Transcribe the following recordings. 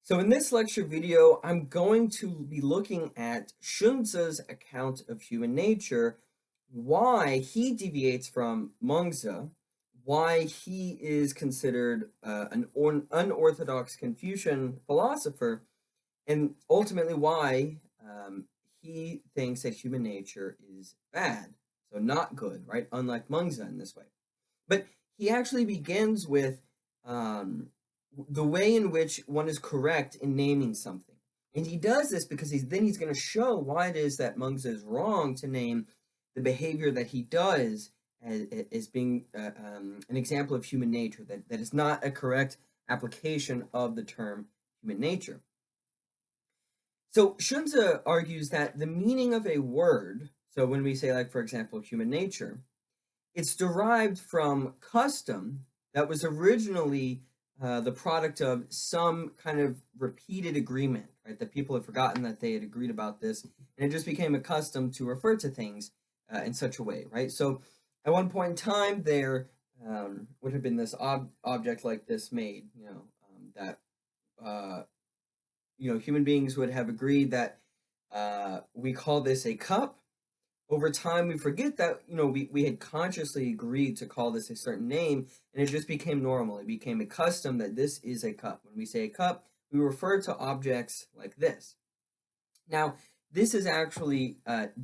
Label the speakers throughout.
Speaker 1: So in this lecture video, I'm going to be looking at Xunzi's account of human nature, why he deviates from Mengzi, why he is considered an unorthodox Confucian philosopher, and ultimately why he thinks that human nature is bad, so not good, right? Unlike Mengzi in this way. But he actually begins with um, the way in which one is correct in naming something. And he does this because he's going to show why it is that Mengzi is wrong to name the behavior that he does as being an example of human nature, that is not a correct application of the term human nature. So Xunzi argues that the meaning of a word, so when we say, like, for example, human nature, it's derived from custom that was originally the product of some kind of repeated agreement, right? That people had forgotten that they had agreed about this, and it just became a custom to refer to things in such a way, right? So at one point in time, there would have been this object like this made, that uh, human beings would have agreed that we call this a cup. Over time we forget that we had consciously agreed to call this a certain name, and it just became normal. It became a custom that this is a cup. When we say a cup, we refer to objects like this. Now this is actually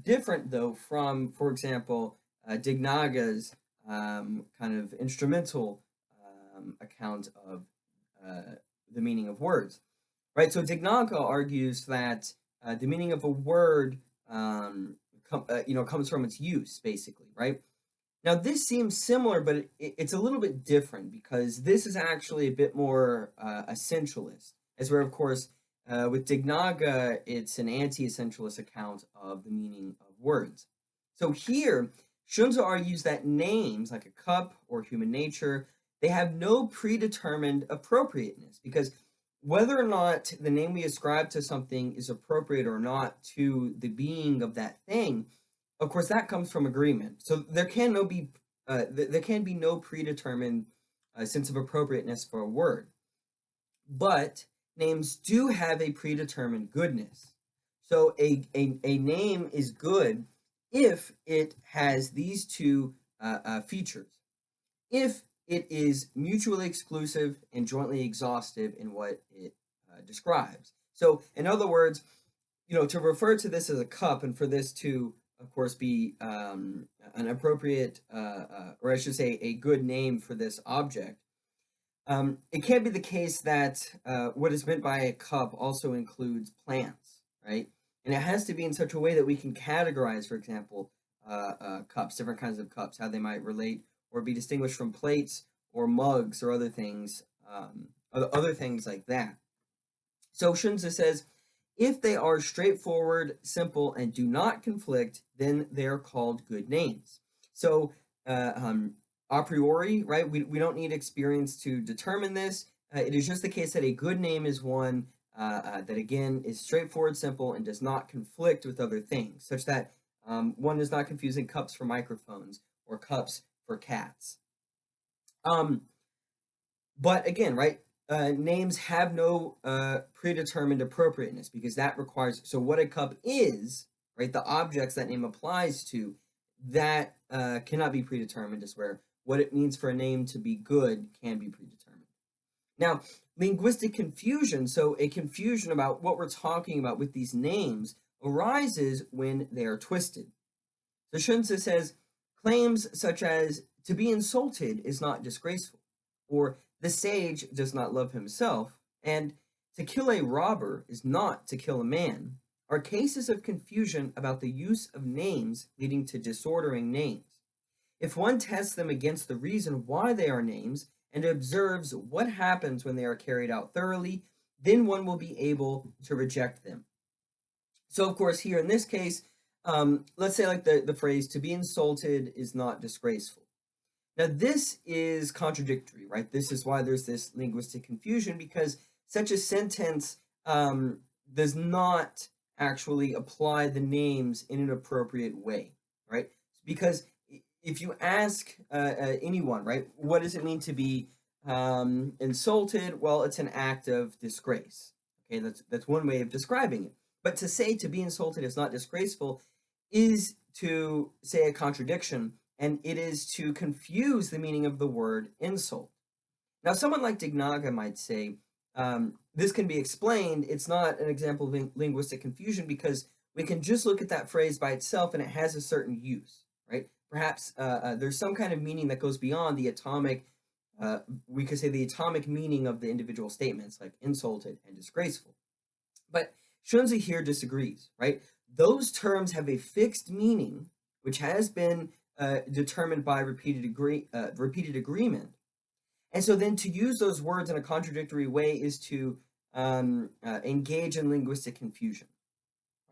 Speaker 1: different though from, for example, Dignaga's kind of instrumental account of the meaning of words, right? So Dignaga argues that the meaning of a word comes from its use, basically, right? Now this seems similar, but it's a little bit different because this is actually a bit more essentialist, as where, of course, with Dignaga, it's an anti-essentialist account of the meaning of words. So here, Xunzi argues that names like a cup or human nature, they have no predetermined appropriateness, because whether or not the name we ascribe to something is appropriate or not to the being of that thing, of course, that comes from agreement. So there can be no predetermined sense of appropriateness for a word, but names do have a predetermined goodness. So a name is good if it has these two features. If it is mutually exclusive and jointly exhaustive in what it describes. So in other words, to refer to this as a cup and for this to, of course, be an appropriate, or I should say, a good name for this object, it can't be the case that what is meant by a cup also includes plants, right? And it has to be in such a way that we can categorize, for example, cups, different kinds of cups, how they might relate or be distinguished from plates or mugs or other things like that. So Xunzi says, if they are straightforward, simple, and do not conflict, then they are called good names. So a priori, right, we don't need experience to determine this. It is just the case that a good name is one that, again, is straightforward, simple, and does not conflict with other things, such that one is not confusing cups for microphones or cups for cats. But again, right, names have no predetermined appropriateness, because that requires, so what a cup is, right, the objects that name applies to, that cannot be predetermined, as where what it means for a name to be good can be predetermined. Now, linguistic confusion, so a confusion about what we're talking about with these names, arises when they are twisted. So Xunzi says, claims such as to be insulted is not disgraceful, or the sage does not love himself, and to kill a robber is not to kill a man, are cases of confusion about the use of names leading to disordering names. If one tests them against the reason why they are names and observes what happens when they are carried out thoroughly, then one will be able to reject them. So, of course, here in this case, let's say, like, the phrase, to be insulted is not disgraceful. Now, this is contradictory, right? This is why there's this linguistic confusion, because such a sentence does not actually apply the names in an appropriate way, right? Because if you ask anyone, right, what does it mean to be insulted? Well, it's an act of disgrace, Okay, that's one way of describing it. But to say to be insulted is not disgraceful is to say a contradiction, and it is to confuse the meaning of the word insult. Now, someone like Dignaga might say, this can be explained. It's not an example of linguistic confusion because we can just look at that phrase by itself and it has a certain use, right? Perhaps there's some kind of meaning that goes beyond the atomic, we could say the atomic meaning of the individual statements, like insulted and disgraceful. But Xunzi here disagrees, right? Those terms have a fixed meaning, which has been determined by repeated agreement. And so then to use those words in a contradictory way is to engage in linguistic confusion,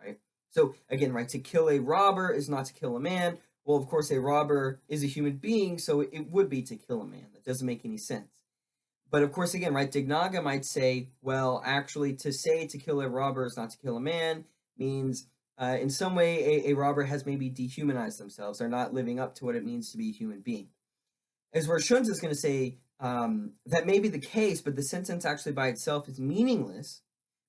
Speaker 1: right? So again, right, to kill a robber is not to kill a man. Well, of course, a robber is a human being, so it would be to kill a man. That doesn't make any sense. But of course, again, right, Dignaga might say, well, actually, to say to kill a robber is not to kill a man means in some way a robber has maybe dehumanized themselves. They're not living up to what it means to be a human being. As where Xunzi is going to say that may be the case, but the sentence actually by itself is meaningless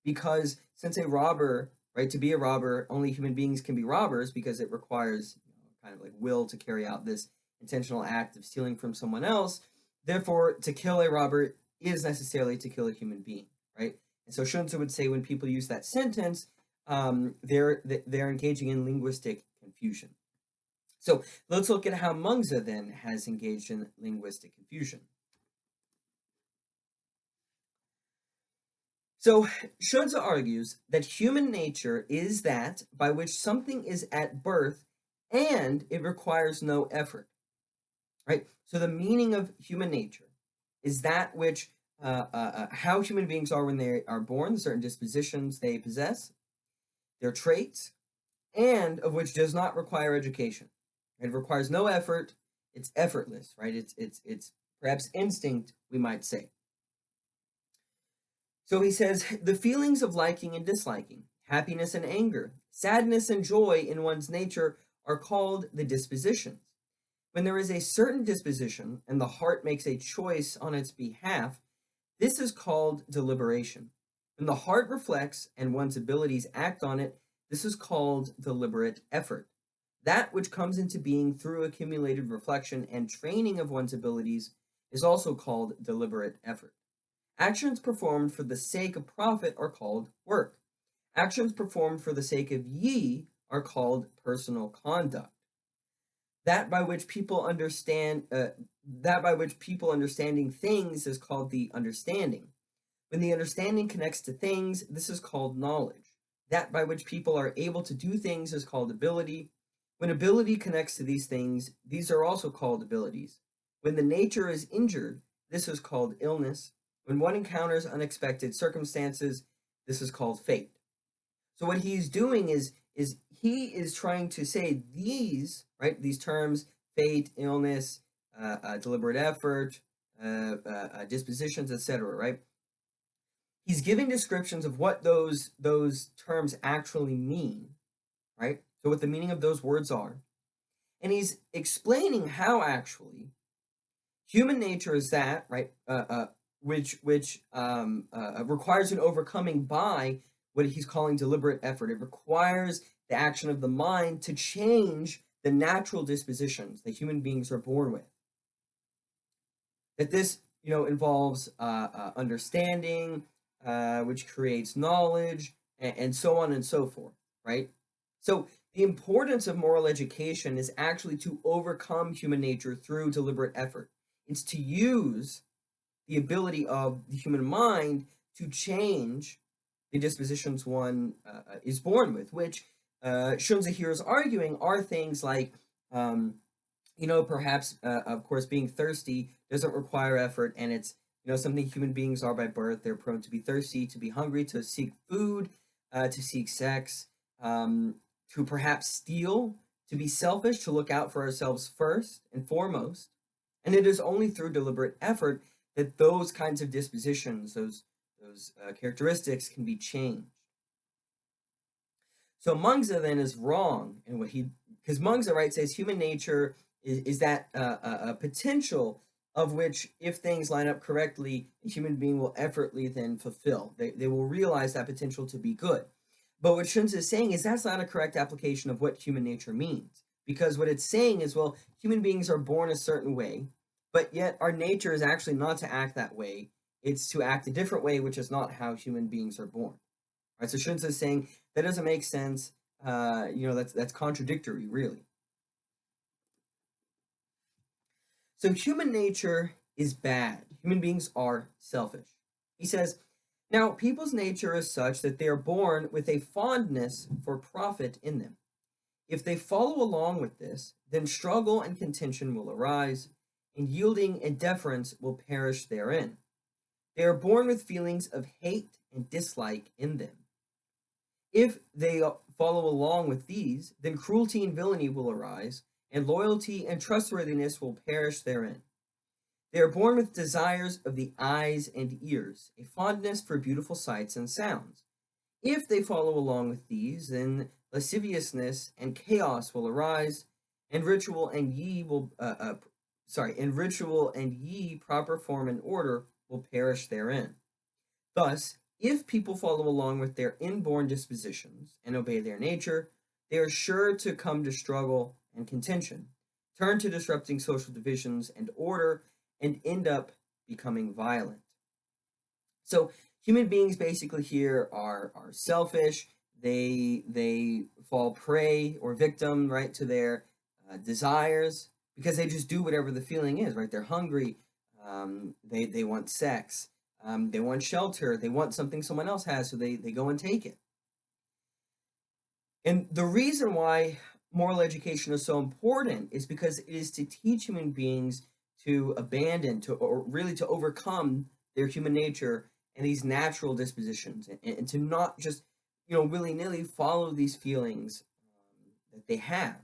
Speaker 1: because since a robber, right, to be a robber, only human beings can be robbers because it requires kind of like will to carry out this intentional act of stealing from someone else. Therefore, to kill a robber is necessarily to kill a human being, right? And so Xunzi would say when people use that sentence, they're engaging in linguistic confusion. So let's look at how Mengzi then has engaged in linguistic confusion. So Xunzi argues that human nature is that by which something is at birth and it requires no effort, right? So the meaning of human nature is that which, how human beings are when they are born, the certain dispositions they possess, their traits, and of which does not require education. It requires no effort. It's effortless, right? It's perhaps instinct, we might say. So he says the feelings of liking and disliking, happiness and anger, sadness and joy in one's nature are called the dispositions. When there is a certain disposition and the heart makes a choice on its behalf, this is called deliberation. When the heart reflects and one's abilities act on it, this is called deliberate effort. That which comes into being through accumulated reflection and training of one's abilities is also called deliberate effort. Actions performed for the sake of profit are called work. Actions performed for the sake of ye are called personal conduct. That by which people understanding things is called the understanding. When the understanding connects to things, this is called knowledge. That by which people are able to do things is called ability. When ability connects to these things, these are also called abilities. When the nature is injured, this is called illness. When one encounters unexpected circumstances, this is called fate. So what he's doing is he is trying to say these, right, these terms, fate, illness, deliberate effort, dispositions, etc., right? He's giving descriptions of what those terms actually mean, right? So what the meaning of those words are. And he's explaining how actually human nature is that, right, which requires an overcoming by what he's calling deliberate effort. It requires the action of the mind to change the natural dispositions that human beings are born with. That this, involves understanding, which creates knowledge, and so on and so forth, right? So the importance of moral education is actually to overcome human nature through deliberate effort. It's to use the ability of the human mind to change the dispositions one is born with, which Xunzi here is arguing are things like, perhaps, of course, being thirsty doesn't require effort, and it's, something human beings are by birth. They're prone to be thirsty, to be hungry, to seek food, to seek sex, to perhaps steal, to be selfish, to look out for ourselves first and foremost. And it is only through deliberate effort that those kinds of dispositions, those characteristics can be changed. So Mengzi then is wrong in what because Mengzi, right, says human nature is that a potential of which, if things line up correctly, a human being will effortlessly then fulfill. They will realize that potential to be good. But what Xunzi is saying is that's not a correct application of what human nature means. Because what it's saying is, well, human beings are born a certain way, but yet our nature is actually not to act that way. It's to act a different way, which is not how human beings are born. Right? So Xunzi is saying that doesn't make sense. That's contradictory, really. So human nature is bad. Human beings are selfish. He says, now people's nature is such that they are born with a fondness for profit in them. If they follow along with this, then struggle and contention will arise, and yielding and deference will perish therein. They are born with feelings of hate and dislike in them. If they follow along with these, then cruelty and villainy will arise, and loyalty and trustworthiness will perish therein. They are born with desires of the eyes and ears, a fondness for beautiful sights and sounds. If they follow along with these, then lasciviousness and chaos will arise, and ritual and ye proper form and order will perish therein. Thus, if people follow along with their inborn dispositions and obey their nature, they are sure to come to struggle and contention, turn to disrupting social divisions and order, and end up becoming violent. So human beings basically here are selfish. They fall prey or victim, right, to their desires, because they just do whatever the feeling is, right? They're hungry. They want sex. They want shelter. They want something someone else has, so they go and take it. And the reason why moral education is so important is because it is to teach human beings to abandon, or really to overcome their human nature and these natural dispositions, and to not just, willy-nilly follow these feelings that they have.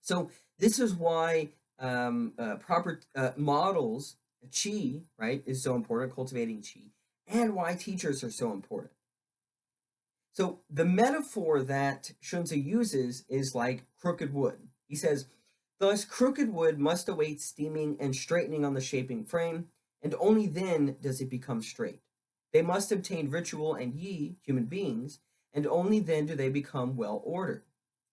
Speaker 1: So this is why proper models, chi, right, is so important, cultivating chi, and why teachers are so important. So the metaphor that Xunzi uses is like crooked wood. He says, thus crooked wood must await steaming and straightening on the shaping frame, and only then does it become straight. They must obtain ritual and ye, human beings, and only then do they become well ordered.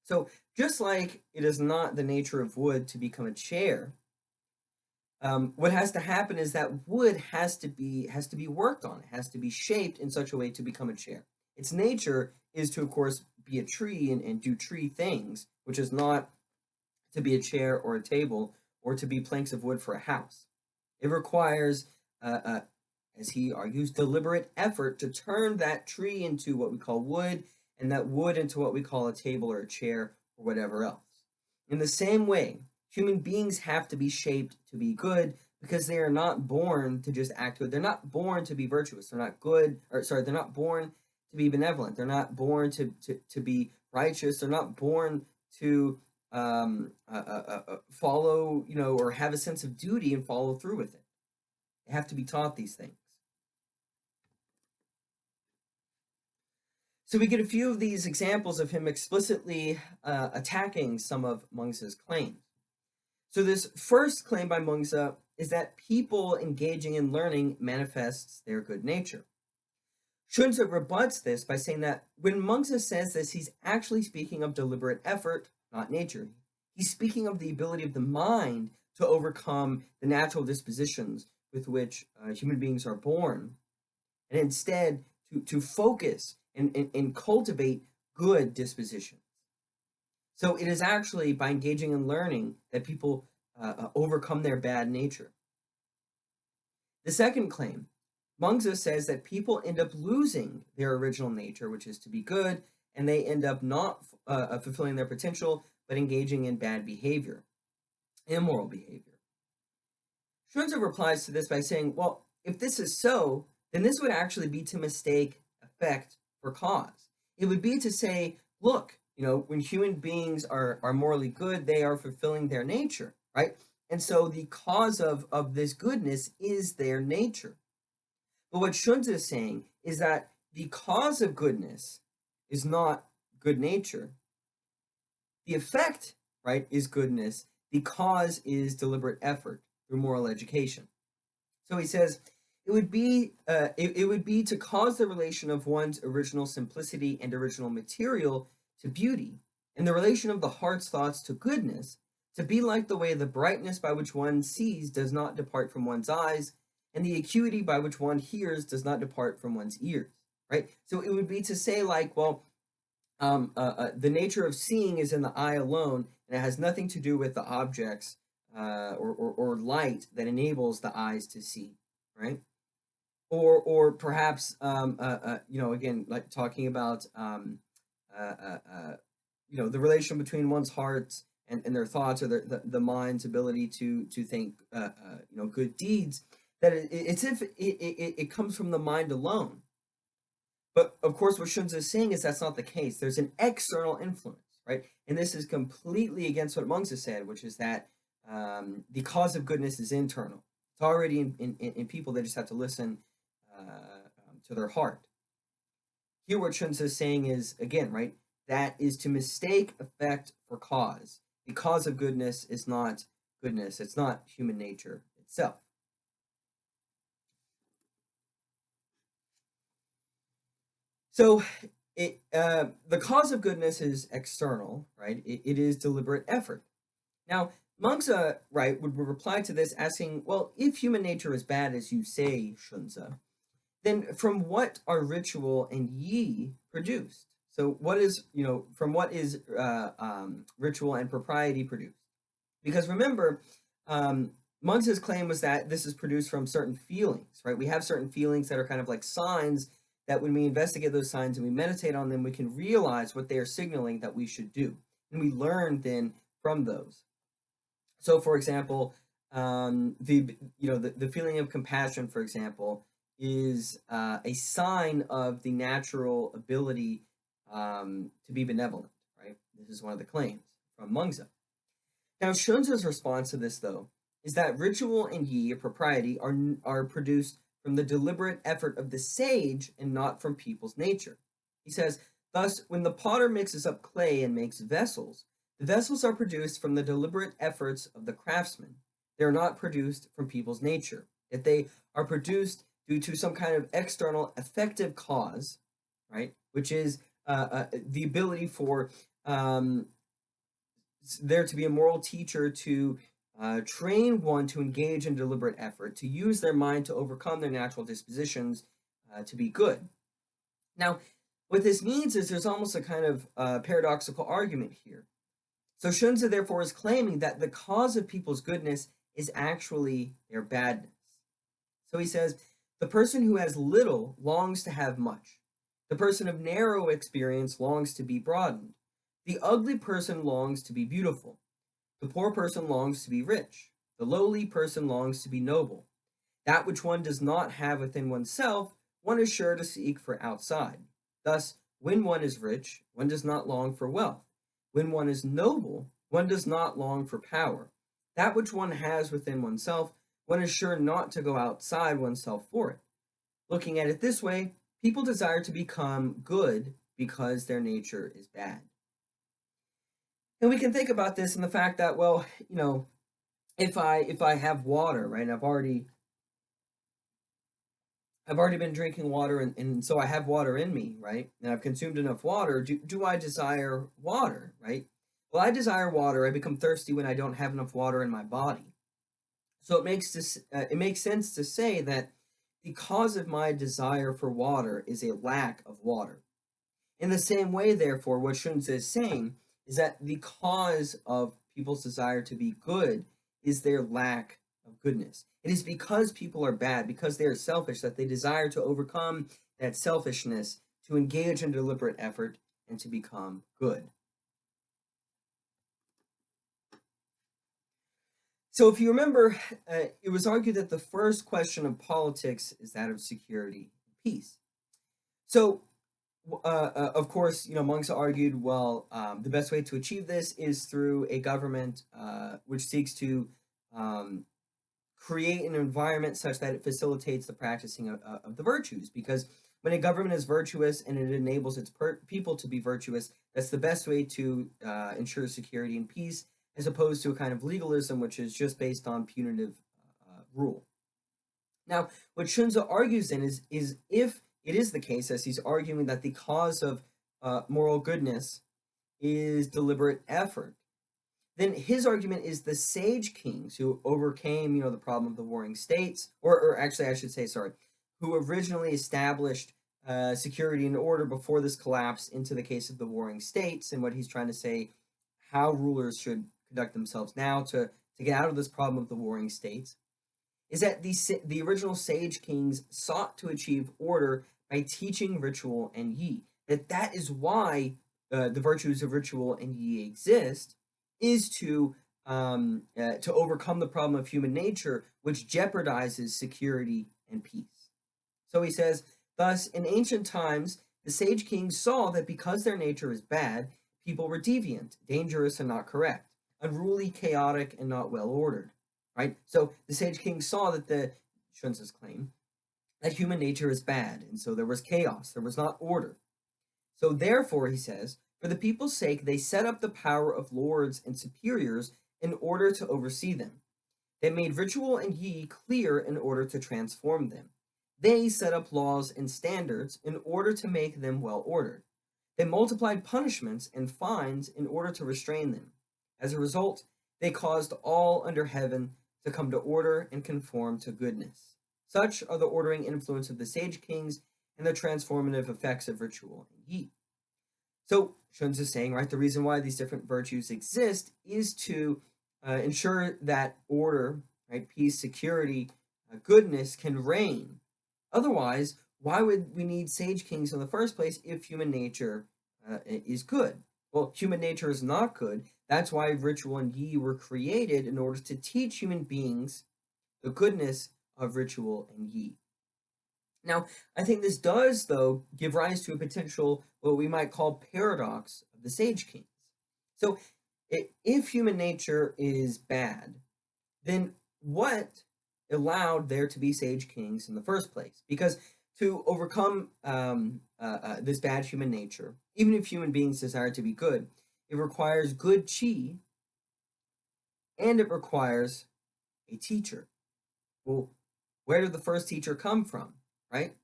Speaker 1: So just like it is not the nature of wood to become a chair, what has to happen is that wood has to be worked on. It has to be shaped in such a way to become a chair. Its nature is to, of course, be a tree and do tree things, which is not to be a chair or a table or to be planks of wood for a house. It requires, as he argues, deliberate effort to turn that tree into what we call wood, and that wood into what we call a table or a chair or whatever else. In the same way, human beings have to be shaped to be good, because they are not born to just act good. They're not born to be virtuous. They're not they're not born to be benevolent. They're not born to be righteous. They're not born to follow, or have a sense of duty and follow through with it. They have to be taught these things. So we get a few of these examples of him explicitly attacking some of Mengzi's claims. So this first claim by Mengzi is that people engaging in learning manifests their good nature. Xunzi rebuts this by saying that when Mengzi says this, he's actually speaking of deliberate effort, not nature. He's speaking of the ability of the mind to overcome the natural dispositions with which human beings are born, and instead to focus and cultivate good dispositions. So it is actually by engaging in learning that people overcome their bad nature. The second claim, Mengzi says that people end up losing their original nature, which is to be good, and they end up not fulfilling their potential, but engaging in bad behavior, immoral behavior. Xunzi replies to this by saying, well, if this is so, then this would actually be to mistake effect for cause. It would be to say, look, when human beings are morally good, they are fulfilling their nature, right? And so the cause of this goodness is their nature. But what Xunzi is saying is that the cause of goodness is not good nature. The effect, right, is goodness. The cause is deliberate effort through moral education. So he says, it would be to cause the relation of one's original simplicity and original material to beauty, and the relation of the heart's thoughts to goodness, to be like the way the brightness by which one sees does not depart from one's eyes, and the acuity by which one hears does not depart from one's ears. Right? So it would be to say, like, well, the nature of seeing is in the eye alone, and it has nothing to do with the objects or light that enables the eyes to see, right? Or perhaps again, like talking about the relation between one's heart and their thoughts, or the mind's ability to think good deeds. That it's if it comes from the mind alone. But of course, what Xunzi is saying is that's not the case. There's an external influence, right? And this is completely against what Monks has said, which is that the cause of goodness is internal. It's already in people. They just have to listen to their heart. Here, what Xunzi is saying is, again, right, that is to mistake effect for cause. The cause of goodness is not goodness. It's not human nature itself. So the cause of goodness is external, right? It is deliberate effort. Now, Monks, right, would reply to this asking, well, if human nature is bad, as you say, Xunzi, then from what are ritual and yi produced? So what is, from what is ritual and propriety produced? Because remember, Monks' claim was that this is produced from certain feelings, right? We have certain feelings that are kind of like signs that when we investigate those signs and we meditate on them, we can realize what they are signaling that we should do. And we learn then from those. So, for example, the feeling of compassion, for example, is a sign of the natural ability to be benevolent, right? This is one of the claims from Mengzi. Now, Xunzi's response to this, though, is that ritual and yi, or propriety, are produced from the deliberate effort of the sage and not from people's nature. He says, thus, when the potter mixes up clay and makes vessels, the vessels are produced from the deliberate efforts of the craftsman. They are not produced from people's nature. Yet they are produced due to some kind of external effective cause, right? Which is the ability for there to be a moral teacher to train one to engage in deliberate effort, to use their mind to overcome their natural dispositions to be good. Now, what this means is there's almost a kind of paradoxical argument here. So Xunzi therefore is claiming that the cause of people's goodness is actually their badness. So he says, the person who has little longs to have much. The person of narrow experience longs to be broadened. The ugly person longs to be beautiful. The poor person longs to be rich. The lowly person longs to be noble. That which one does not have within oneself, one is sure to seek for outside. Thus, when one is rich, one does not long for wealth. When one is noble, one does not long for power. That which one has within oneself, one is sure not to go outside oneself for it. Looking at it this way, people desire to become good because their nature is bad. And we can think about this in the fact that, well, if I have water, right, and I've already been drinking water, and so I have water in me, right, and I've consumed enough water, do I desire water, right? Well, I desire water. I become thirsty when I don't have enough water in my body. So it makes sense to say that the cause of my desire for water is a lack of water. In the same way, therefore, what Xunzi is saying is that the cause of people's desire to be good is their lack of goodness. It is because people are bad, because they are selfish, that they desire to overcome that selfishness, to engage in deliberate effort, and to become good. So if you remember, it was argued that the first question of politics is that of security and peace. So of course, Monks argued, well, the best way to achieve this is through a government which seeks to create an environment such that it facilitates the practicing of the virtues. Because when a government is virtuous and it enables its people to be virtuous, that's the best way to ensure security and peace, as opposed to a kind of legalism which is just based on punitive rule. Now, what Xunzi argues then is if it is the case, as he's arguing that the cause of moral goodness is deliberate effort, then his argument is the sage kings who overcame, the problem of the warring states, or actually, I should say, sorry, who originally established security and order before this collapse into the case of the warring states, and what he's trying to say, how rulers should conduct themselves now to get out of this problem of the warring states, is that the original sage kings sought to achieve order by teaching ritual and yi. That is why the virtues of ritual and yi exist, is to overcome the problem of human nature, which jeopardizes security and peace. So he says, thus, in ancient times, the sage kings saw that because their nature is bad, people were deviant, dangerous, and not correct, unruly, chaotic, and not well ordered. Right? So the sage kings saw that the Xunzis claim that human nature is bad, and so there was chaos, there was not order. So therefore, he says, for the people's sake, they set up the power of lords and superiors in order to oversee them. They made ritual and yi clear in order to transform them. They set up laws and standards in order to make them well ordered. They multiplied punishments and fines in order to restrain them. As a result, they caused all under heaven to come to order and conform to goodness. Such are the ordering influence of the sage kings and the transformative effects of ritual and yi. So Xunzi is saying, right, the reason why these different virtues exist is to ensure that order, right, peace, security, goodness can reign. Otherwise, why would we need sage kings in the first place if human nature is good? Well, human nature is not good. That's why ritual and yi were created, in order to teach human beings the goodness of ritual and yi. Now, I think this does, though, give rise to a potential, what we might call, paradox of the sage kings. So, if human nature is bad, then what allowed there to be sage kings in the first place? Because to overcome this bad human nature, even if human beings desire to be good, it requires good chi, and it requires a teacher. Well, where did the first teacher come from, right?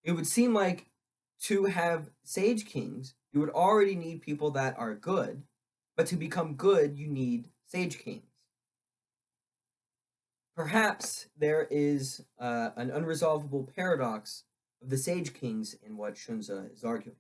Speaker 1: It would seem like to have sage kings, you would already need people that are good, but to become good, you need sage kings. Perhaps there is an unresolvable paradox of the sage kings in what Xunzi is arguing.